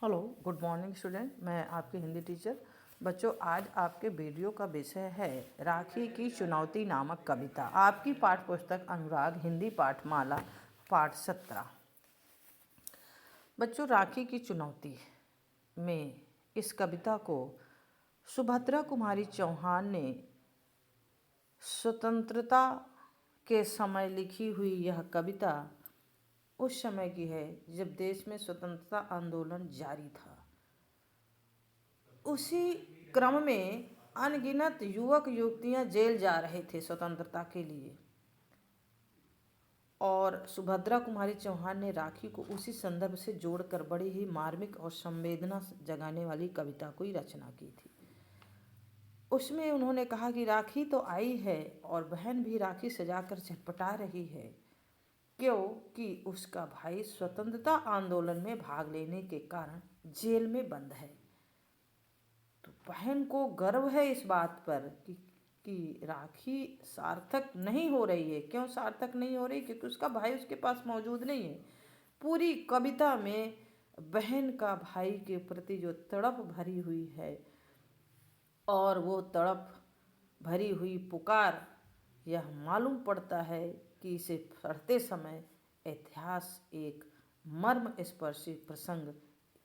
Hello, good morning student. मैं आपकी Hindi teacher. बच्चों, आज आपके वीडियो का विषय है राखी की चुनौती नामक कविता। आपकी पाठ्य पुस्तक अनुराग हिंदी पाठमाला पाठ 17। बच्चों, राखी की चुनौती में इस कविता को सुभद्रा कुमारी चौहान ने स्वतंत्रता के समय लिखी हुई यह कविता उस समय की है जब देश में स्वतंत्रता आंदोलन जारी था। उसी क्रम में अनगिनत युवक युवतियां जेल जा रहे थे स्वतंत्रता के लिए, और सुभद्रा कुमारी चौहान ने राखी को उसी संदर्भ से जोड़कर बड़ी ही मार्मिक और संवेदना जगाने वाली कविता की रचना की थी। उसमें उन्होंने कहा कि राखी तो आई है और बहन भी राखी सजाकर छटपटा रही है, क्योंकि उसका भाई स्वतंत्रता आंदोलन में भाग लेने के कारण जेल में बंद है। तो बहन को गर्व है इस बात पर कि राखी सार्थक नहीं हो रही है। क्यों सार्थक नहीं हो रही? क्योंकि उसका भाई उसके पास मौजूद नहीं है। पूरी कविता में बहन का भाई के प्रति जो तड़प भरी हुई है और वो तड़प भरी हुई पुकार, यह मालूम पड़ता है कि इसे पढ़ते समय इतिहास एक मर्म स्पर्शी प्रसंग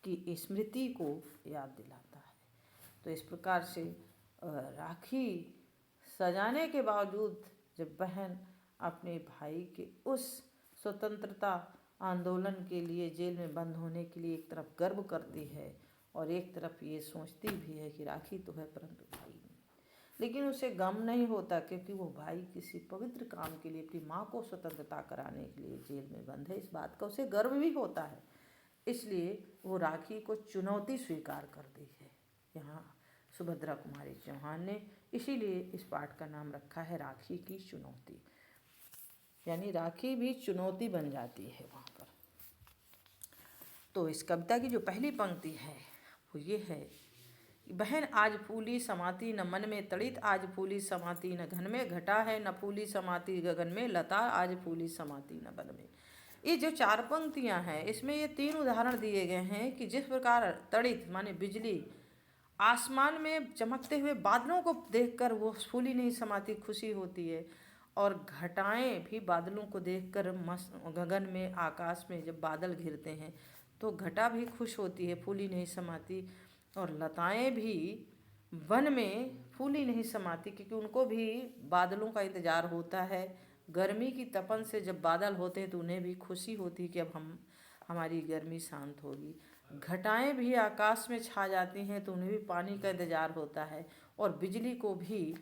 की स्मृति को याद दिलाता है। तो इस प्रकार से राखी सजाने के बावजूद जब बहन अपने भाई के उस स्वतंत्रता आंदोलन के लिए जेल में बंद होने के लिए एक तरफ गर्व करती है और एक तरफ ये सोचती भी है कि राखी तो है परंतु भाई नहीं, लेकिन उसे गम नहीं होता क्योंकि वो भाई किसी पवित्र काम के लिए अपनी माँ को स्वतंत्रता कराने के लिए जेल में बंद है। इस बात का उसे गर्व भी होता है, इसलिए वो राखी को चुनौती स्वीकार करती है यहाँ सुभद्रा कुमारी चौहान ने। इसीलिए इस पाठ का नाम रखा है राखी की चुनौती, यानी राखी भी चुनौती बन जाती है वहाँ पर। तो इस कविता की जो पहली पंक्ति है वो ये है, बहन आज फूली समाती न मन में तड़ित, आज फूली समाती न घन में, घटा है न फूली समाती गगन में, लता आज फूली समाती न बन में। ये जो चार पंक्तियां हैं इसमें ये तीन उदाहरण दिए गए हैं कि जिस प्रकार तड़ित माने बिजली आसमान में चमकते हुए बादलों को देखकर वो फूली नहीं समाती, खुशी होती है, और घटाएं भी बादलों को देखकर मस्त गगन में आकाश में जब बादल घिरते हैं तो घटा भी खुश होती है, फूली नहीं समाती। और लताएं भी वन में फूली नहीं समाती क्योंकि उनको भी बादलों का इंतज़ार होता है। गर्मी की तपन से जब बादल होते हैं तो उन्हें भी खुशी होती है कि अब हमारी गर्मी शांत होगी। घटाएं भी आकाश में छा जाती हैं तो उन्हें भी पानी का इंतज़ार होता है, और बिजली को भी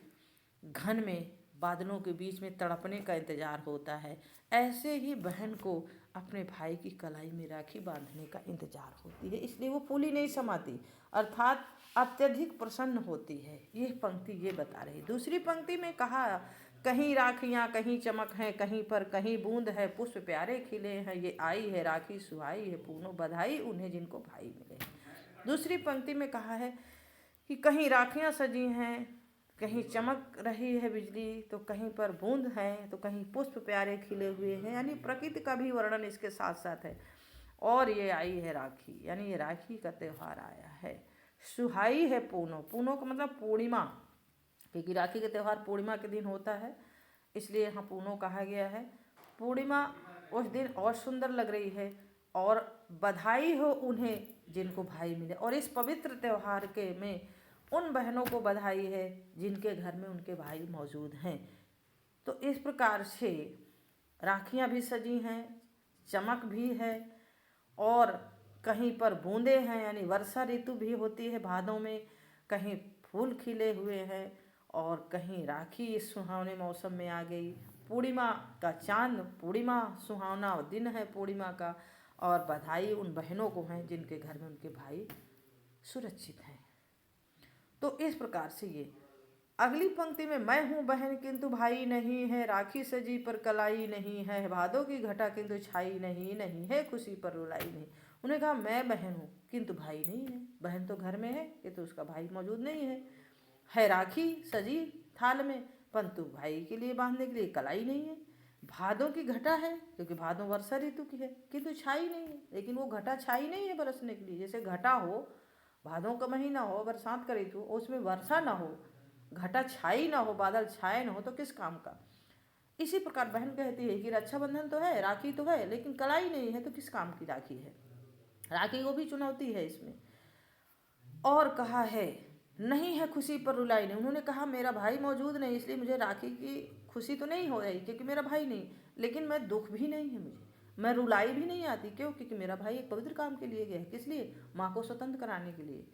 घन में बादलों के बीच में तड़पने का इंतज़ार होता है। ऐसे ही बहन को अपने भाई की कलाई में राखी बांधने का इंतज़ार होती है, इसलिए वो फूली नहीं समाती अर्थात अत्यधिक प्रसन्न होती है। ये पंक्ति ये बता रही। दूसरी पंक्ति में कहा, कहीं राखियाँ कहीं चमक हैं, कहीं पर कहीं बूंद है, पुष्प प्यारे खिले हैं, ये आई है राखी सुहाई है पूनो, बधाई उन्हें जिनको भाई मिले। दूसरी पंक्ति में कहा है कि कहीं राखियाँ सजी हैं, कहीं चमक रही है बिजली, तो कहीं पर बूंद है, तो कहीं पुष्प प्यारे खिले हुए हैं, यानी प्रकृति का भी वर्णन इसके साथ साथ है। और ये आई है राखी, यानी ये राखी का त्यौहार आया है। सुहाई है पूनो, पूनो का मतलब पूर्णिमा, क्योंकि राखी का त्यौहार पूर्णिमा के दिन होता है, इसलिए यहाँ पूनो कहा गया है। पूर्णिमा उस दिन और सुंदर लग रही है, और बधाई हो उन्हें जिनको भाई मिले। और इस पवित्र त्यौहार के में उन बहनों को बधाई है जिनके घर में उनके भाई मौजूद हैं। तो इस प्रकार से राखियाँ भी सजी हैं, चमक भी है, और कहीं पर बूंदे हैं यानी वर्षा ऋतु भी होती है भादों में, कहीं फूल खिले हुए हैं, और कहीं राखी इस सुहावने मौसम में आ गई। पूर्णिमा का चांद, पूर्णिमा सुहावना दिन है पूर्णिमा का, और बधाई उन बहनों को हैं जिनके घर में उनके भाई सुरक्षित हैं। तो इस प्रकार से ये अगली पंक्ति में, मैं हूँ बहन किंतु भाई नहीं है, राखी सजी पर कलाई नहीं है, भादों की घटा किंतु छाई नहीं, नहीं है खुशी पर रुलाई नहीं। उन्हें कहा मैं बहन हूँ किंतु भाई नहीं है, बहन तो घर में है किंतु उसका भाई मौजूद नहीं है राखी सजी थाल में परंतु भाई के लिए बांधने के लिए कलाई नहीं है, भादों की घटा है, क्योंकि भादों वर्षा ऋतु की है, किंतु छाई नहीं है। लेकिन वो घटा छाई नहीं है बरसने के लिए। जैसे घटा हो, भादों का महीना हो, बरसात का ऋतु, उसमें वर्षा ना हो, घटा छाई ना हो, बादल छाए ना हो, तो किस काम का। इसी प्रकार बहन कहती है कि रक्षाबंधन तो है, राखी तो है, लेकिन कलाई नहीं है, तो किस काम की राखी है। राखी को भी चुनौती है इसमें। और कहा है नहीं है खुशी पर रुलाई नहीं। उन्होंने कहा मेरा भाई मौजूद नहीं, इसलिए मुझे राखी की खुशी तो नहीं हो रही, क्योंकि मेरा भाई नहीं, लेकिन मैं दुख भी नहीं है मुझे, मैं रुलाई भी नहीं आती। क्यों? क्योंकि मेरा भाई एक पवित्र काम के लिए गया है। किस लिए? माँ को स्वतंत्र कराने के लिए।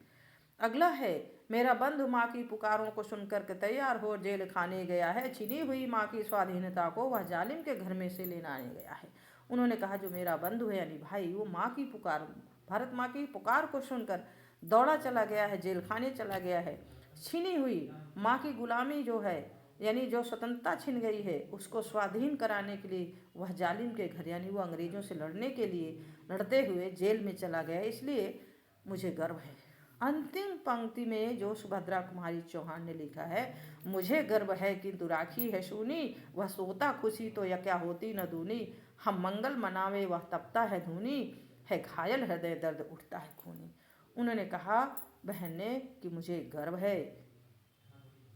अगला है मेरा बंधु माँ की पुकारों को सुनकर के तैयार हो जेल खाने गया है, छिनी हुई माँ की स्वाधीनता को वह जालिम के घर में से लेने आने गया है। उन्होंने कहा जो मेरा बंधु है यानी भाई, वो माँ की पुकार, भारत माँ की पुकार को सुनकर दौड़ा चला गया है, जेल खाने चला गया है। छीनी हुई माँ की गुलामी जो है, यानी जो स्वतंत्रता छिन गई है, उसको स्वाधीन कराने के लिए वह जालिम के घर, यानी वो अंग्रेजों से लड़ने के लिए लड़ते हुए जेल में चला गया, इसलिए मुझे गर्व है। अंतिम पंक्ति में जो सुभद्रा कुमारी चौहान ने लिखा है, मुझे गर्व है किंतु राखी है सूनी, वह सोता खुशी तो या क्या होती न दूनी, हम मंगल मनावे वह तपता है धूनी, है घायल हृदय दर्द उठता है खूनी। उन्होंने कहा बहन ने कि मुझे गर्व है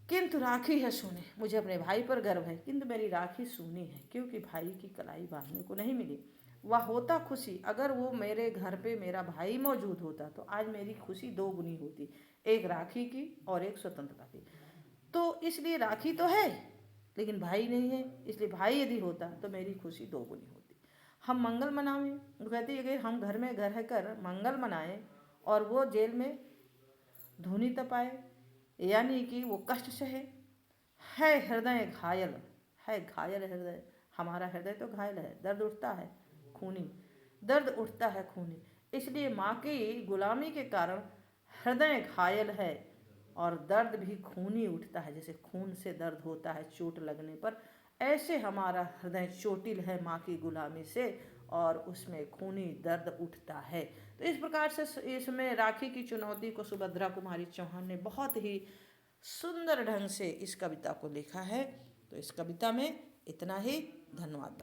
किंतु राखी है सूनी, मुझे अपने भाई पर गर्व है किंतु मेरी राखी सूनी है, क्योंकि भाई की कलाई बांधने को नहीं मिली। वह होता खुशी, अगर वो मेरे घर पे मेरा भाई मौजूद होता तो आज मेरी खुशी दो गुनी होती, एक राखी की और एक स्वतंत्रता की। तो इसलिए राखी तो है लेकिन भाई नहीं है, इसलिए भाई यदि होता तो मेरी खुशी दो गुनी होती। हम मंगल मनावें, वो कहती है कि हम घर में घर कर मंगल मनाएं और वो जेल में धूनी तपाए, यानी कि वो कष्ट सहे। है हृदय घायल, है घायल हृदय, हमारा हृदय तो घायल है, दर्द उठता है खूनी, दर्द उठता है खूनी। इसलिए माँ की गुलामी के कारण हृदय घायल है और दर्द भी खूनी उठता है। जैसे खून से दर्द होता है चोट लगने पर, ऐसे हमारा हृदय चोटिल है माँ की गुलामी से और उसमें खूनी दर्द उठता है। तो इस प्रकार से इसमें राखी की चुनौती को सुभद्रा कुमारी चौहान ने बहुत ही सुंदर ढंग से इस कविता को लिखा है। तो इस कविता में इतना ही। धन्यवाद।